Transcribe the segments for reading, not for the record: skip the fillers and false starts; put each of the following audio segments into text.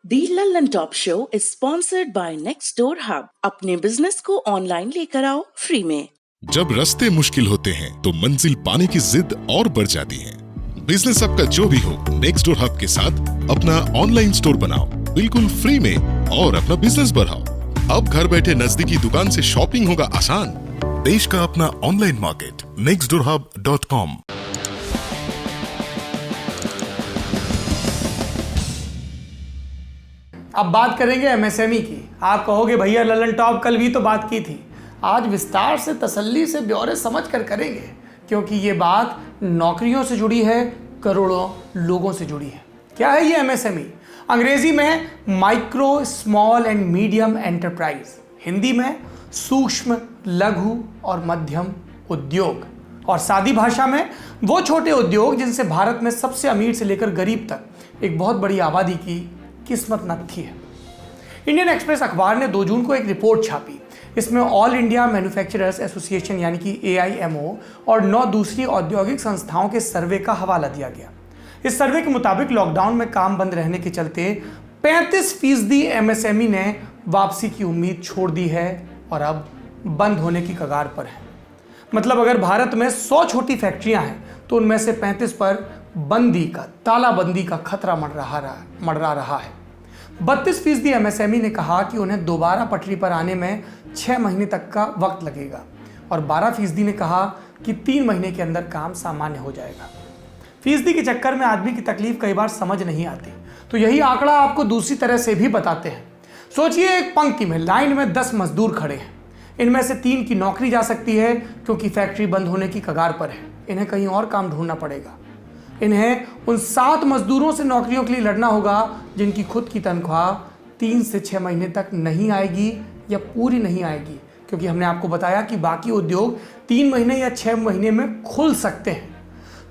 The Lallan top show is sponsored by next door hub. अपने business को online लेकर आओ फ्री में। जब रास्ते मुश्किल होते हैं तो मंजिल पाने की जिद और बढ़ जाती है। बिजनेस आपका जो भी हो, नेक्स्ट डोर हब के साथ अपना ऑनलाइन स्टोर बनाओ बिल्कुल फ्री में और अपना बिजनेस बढ़ाओ। अब घर बैठे नजदीकी दुकान से शॉपिंग होगा आसान। देश का अपना ऑनलाइन मार्केट nextdoorhub.com। अब बात करेंगे एमएसएमई की। आप कहोगे भैया लल्लन टॉप कल भी तो बात की थी। आज विस्तार से तसल्ली से ब्यौरे समझ कर करेंगे, क्योंकि ये बात नौकरियों से जुड़ी है, करोड़ों लोगों से जुड़ी है। क्या है ये एमएसएमई? अंग्रेजी में micro small and medium enterprise, Hindi में सूक्ष्म लघु और मध्यम उद्योग, और सादी भाषा में वो छोटे उद्योग जिनसे भारत में सबसे अमीर से लेकर गरीब तक एक बहुत बड़ी आबादी की किस्मत नत्थी है। इंडियन एक्सप्रेस अखबार ने 2 जून को एक रिपोर्ट छापी। इसमें ऑल इंडिया मैन्युफैक्चरर्स एसोसिएशन यानी कि AIMO और 9 दूसरी औद्योगिक संस्थाओं के सर्वे का हवाला दिया गया। इस सर्वे के मुताबिक लॉकडाउन में काम बंद रहने के चलते 35% MSME ने वापसी की उम्मीद छोड़ दी है और अब बंद होने की कगार पर है। मतलब अगर भारत में 100 छोटी फैक्ट्रियां हैं तो उनमें से 35 पर बंदी का, तालाबंदी का खतरा मंडरा रहा है। 32% MSME ने कहा कि उन्हें दोबारा पटरी पर आने में 6 महीने तक का वक्त लगेगा और 12% ने कहा कि 3 महीने के अंदर काम सामान्य हो जाएगा। फीसदी के चक्कर में आदमी की तकलीफ कई बार समझ नहीं आती, तो यही आंकड़ा आपको दूसरी तरह से भी बताते हैं। सोचिए, एक पंक्ति में लाइन में 10 मजदूर खड़े हैं। इनमें से 3 की नौकरी जा सकती है क्योंकि फैक्ट्री बंद होने की कगार पर है। इन्हें कहीं और काम ढूंढना पड़ेगा। इन्हें उन 7 मजदूरों से नौकरियों के लिए लड़ना होगा जिनकी खुद की तनख्वाह 3 से 6 महीने तक नहीं आएगी या पूरी नहीं आएगी, क्योंकि हमने आपको बताया कि बाकी उद्योग 3 महीने या 6 महीने में खुल सकते हैं।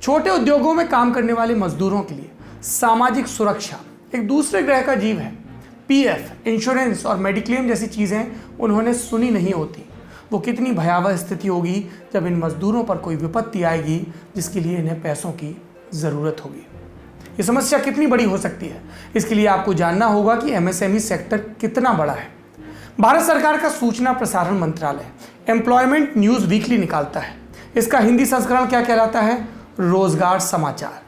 छोटे उद्योगों में काम करने वाले मजदूरों के लिए सामाजिक सुरक्षा एक दूसरे ग्रह का जीव है। PF, इंश्योरेंस और मेडिक्लेम जैसी चीज़ें उन्होंने सुनी नहीं होती। वो कितनी भयावह स्थिति होगी जब इन मजदूरों पर कोई विपत्ति आएगी जिसके लिए इन्हें पैसों की ज़रूरत होगी। ये समस्या कितनी बड़ी हो सकती है, इसके लिए आपको जानना होगा कि MSME सेक्टर कितना बड़ा है। भारत सरकार का सूचना प्रसारण मंत्रालय एम्प्लॉयमेंट न्यूज़ वीकली निकालता है। इसका हिंदी संस्करण क्या कहलाता है? रोजगार समाचार।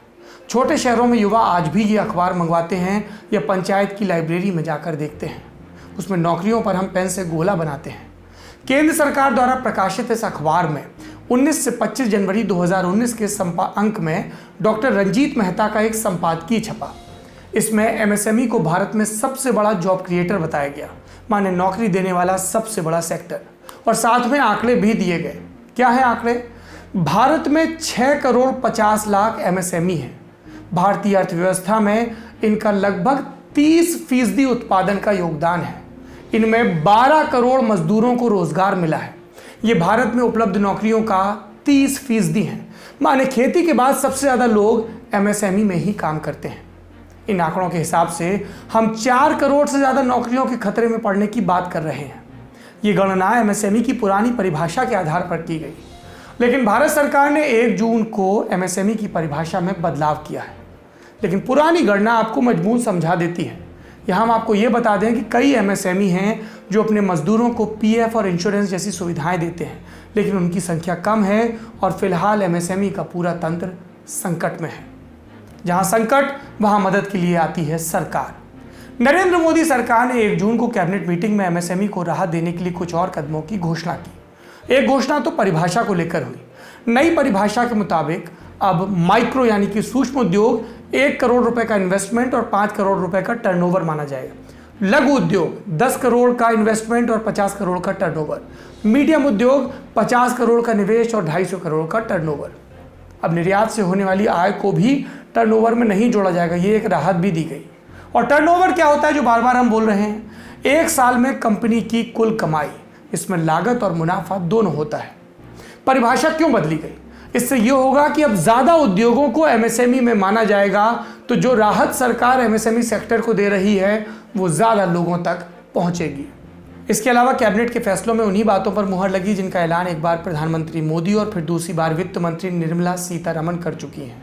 छोटे शहरों में युवा आज भी ये अखबार मंगवाते हैं या पंचायत की लाइब्रेरी में जाकर देखते हैं। उसमें नौकरियों पर हम पेन से गोला बनाते हैं। केंद्र सरकार द्वारा प्रकाशित इस अखबार में 19 से 25 जनवरी 2019 के अंक में डॉक्टर रंजीत मेहता का एक संपादकीय छपा। इसमें MSME को भारत में सबसे बड़ा जॉब क्रिएटर बताया गया, माने नौकरी देने वाला सबसे बड़ा सेक्टर, और साथ में आंकड़े भी दिए गए। क्या है आंकड़े? भारत में 6 करोड़ 50 लाख MSME हैं। भारतीय अर्थव्यवस्था में इनका लगभग 30% उत्पादन का योगदान है। इनमें 12 करोड़ मजदूरों को रोजगार मिला है। ये भारत में उपलब्ध नौकरियों का 30% है, माने खेती के बाद सबसे ज़्यादा लोग MSME में ही काम करते हैं। इन आंकड़ों के हिसाब से हम 4 करोड़ से ज़्यादा नौकरियों के खतरे में पड़ने की बात कर रहे हैं। ये गणना MSME की पुरानी परिभाषा के आधार पर की गई, लेकिन भारत सरकार ने 1 जून को MSME की परिभाषा में बदलाव किया है। लेकिन पुरानी गणना आपको मजमून समझा देती है। यहाँ हम आपको ये बता दें कि कई MSME हैं जो अपने मजदूरों को PF और इंश्योरेंस जैसी सुविधाएं देते हैं, लेकिन उनकी संख्या कम है और फिलहाल MSME का पूरा तंत्र संकट में है। जहाँ संकट वहाँ मदद के लिए आती है सरकार। नरेंद्र मोदी सरकार ने 1 जून को कैबिनेट मीटिंग में MSME को राहत देने के लिए कुछ और कदमों की घोषणा की। एक घोषणा तो परिभाषा को लेकर हुई। नई परिभाषा के मुताबिक अब माइक्रो यानी कि सूक्ष्म उद्योग 1 करोड़ रुपए का इन्वेस्टमेंट और 5 करोड़ रुपए का टर्नओवर माना जाएगा। लघु उद्योग 10 करोड़ का इन्वेस्टमेंट और 50 करोड़ का टर्नओवर। मीडियम उद्योग 50 करोड़ का निवेश और 250 करोड़ का टर्नओवर। अब निर्यात से होने वाली आय को भी टर्नओवर में नहीं जोड़ा जाएगा, ये एक राहत भी दी गई। और टर्नओवर क्या होता है जो बार बार हम बोल रहे हैं? 1 साल में कंपनी की कुल कमाई, इसमें लागत और मुनाफा दोनों होता है। परिभाषा क्यों बदली गई? इससे यह होगा कि अब ज्यादा उद्योगों को MSME में माना जाएगा, तो जो राहत सरकार MSME सेक्टर को दे रही है वो ज्यादा लोगों तक पहुंचेगी। इसके अलावा कैबिनेट के फैसलों में उन्हीं बातों पर मुहर लगी जिनका ऐलान एक बार प्रधानमंत्री मोदी और फिर दूसरी बार वित्त मंत्री निर्मला सीतारमण कर चुकी हैं।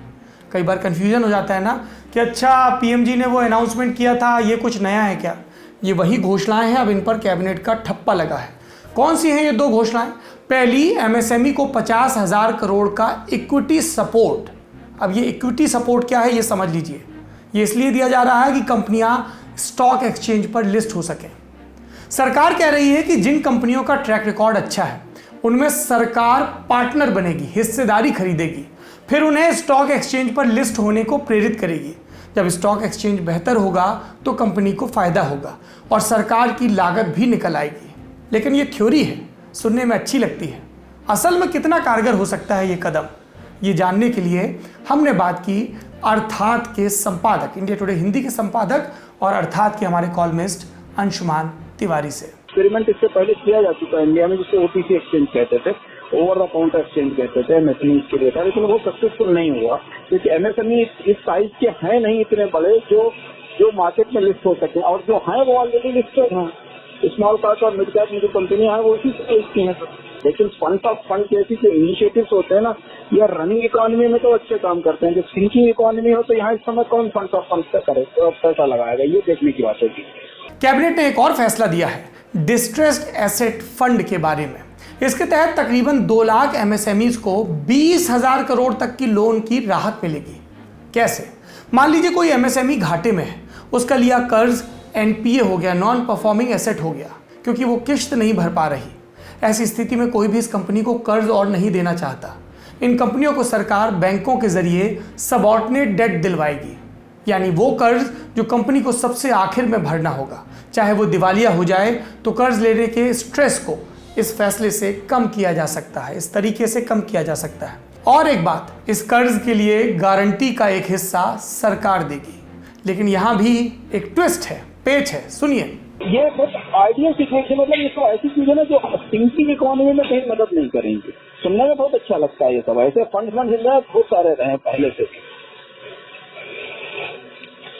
कई बार कन्फ्यूजन हो जाता है ना कि अच्छा पीएम जी ने वो अनाउंसमेंट किया था, ये कुछ नया है क्या? ये वही घोषणाएं हैं, अब इन पर कैबिनेट का ठप्पा लगा है। कौन सी हैं ये दो घोषणाएं? पहली, एमएसएमई को 50,000 करोड़ का इक्विटी सपोर्ट। अब ये इक्विटी सपोर्ट क्या है ये समझ लीजिए। ये इसलिए दिया जा रहा है कि कंपनियां स्टॉक एक्सचेंज पर लिस्ट हो सकें। सरकार कह रही है कि जिन कंपनियों का ट्रैक रिकॉर्ड अच्छा है उनमें सरकार पार्टनर बनेगी, हिस्सेदारी खरीदेगी, फिर उन्हें स्टॉक एक्सचेंज पर लिस्ट होने को प्रेरित करेगी। जब स्टॉक एक्सचेंज बेहतर होगा तो कंपनी को फायदा होगा और सरकार की लागत भी निकल आएगी। लेकिन ये थ्योरी है, सुनने में अच्छी लगती है। असल में कितना कारगर हो सकता है ये कदम, ये जानने के लिए हमने बात की अर्थात के संपादक, इंडिया टुडे हिंदी के संपादक और अर्थात के हमारे कॉलमिस्ट अंशुमान तिवारी से। एक्सपेरिमेंट इससे पहले किया जा चुका है इंडिया में, जिसको ओटीसी एक्सचेंज कहते थे, ओवर द काउंटर एक्सचेंज कहते थे, एमएसएमई के लिए था, लेकिन वो सक्सेसफुल नहीं हुआ क्योंकि एमएसएमई इस साइज के हैं नहीं इतने बड़े जो मार्केट में लिस्ट हो सके, और जो हैं वो ऑलरेडी लिस्टेड हैं। स्मॉल कैप और मिड कैप में जो कंपनियां हैं वो इसी साइज की हैं। लेकिन फंड ऑफ फंड जैसी जो इनिशिएटिव्स होते हैं ना, या रनिंग इकोनॉमी में तो अच्छे काम करते हैं। जब सिंकिंग इकोनॉमी हो तो यहाँ इस समय कौन फंड ऑफ फंड करे, तो पैसा लगाएगा, ये देखने की बात होगी। कैबिनेट ने एक और फैसला दिया है डिस्ट्रेस्ड एसेट फंड के बारे में। इसके तहत तकरीबन 2 लाख एमएसएमईज को 20,000 करोड़ तक की लोन की राहत मिलेगी। कैसे? मान लीजिए कोई एमएसएमई घाटे में है, उसका लिया कर्ज एनपीए हो गया, नॉन परफॉर्मिंग एसेट हो गया, क्योंकि वो किश्त नहीं भर पा रही। ऐसी स्थिति में कोई भी इस कंपनी को कर्ज और नहीं देना चाहता। इन कंपनियों को सरकार बैंकों के जरिए सबऑर्डिनेट डेट दिलवाएगी, यानी वो कर्ज जो कंपनी को सबसे आखिर में भरना होगा। चाहे वो दिवालिया हो जाए तो कर्ज लेने के स्ट्रेस को इस फैसले से कम किया जा सकता है, इस तरीके से कम किया जा सकता है। और एक बात, इस कर्ज के लिए गारंटी का एक हिस्सा सरकार देगी। लेकिन यहाँ भी एक ट्विस्ट है, पेच है, सुनिए। ये बहुत आइडियल सिचुएशन, मतलब ये तो ऐसी चीज है ना जो थिंकिंग इकोनॉमी में कहीं मदद नहीं करेंगी। सुनने में बहुत अच्छा लगता है ये सब, ऐसे फंड बहुत सारे रहे पहले से।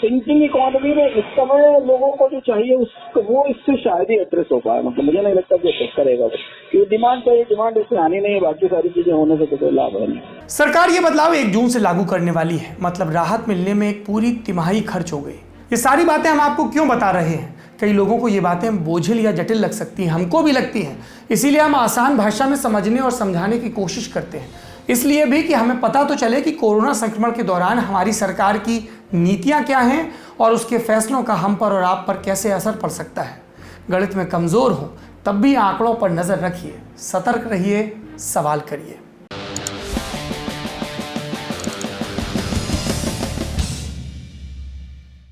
थिंकिंग इकोनॉमी में इस समय लोगों को जो चाहिए वो इससे शायद ही एड्रेस हो पाए। मतलब मुझे नहीं लगता कि एड्रेस करेगा वो, क्योंकि डिमांड चाहिए, डिमांड इससे आनी नहीं है, बाकी सारी चीजें होने से तो कोई लाभ है नहीं। सरकार ये बदलाव 1 जून से लागू करने वाली है, मतलब राहत मिलने में एक पूरी तिमाही खर्च हो गई। ये सारी बातें हम आपको क्यों बता रहे हैं? कई लोगों को ये बातें बोझिल या जटिल लग सकती हैं, हमको भी लगती हैं। इसीलिए हम आसान भाषा में समझने और समझाने की कोशिश करते हैं, इसलिए भी कि हमें पता तो चले कि कोरोना संक्रमण के दौरान हमारी सरकार की नीतियां क्या हैं और उसके फैसलों का हम पर और आप पर कैसे असर पड़ सकता है। गणित में कमज़ोर हो तब भी आंकड़ों पर नज़र रखिए, सतर्क रहिए, सवाल करिए।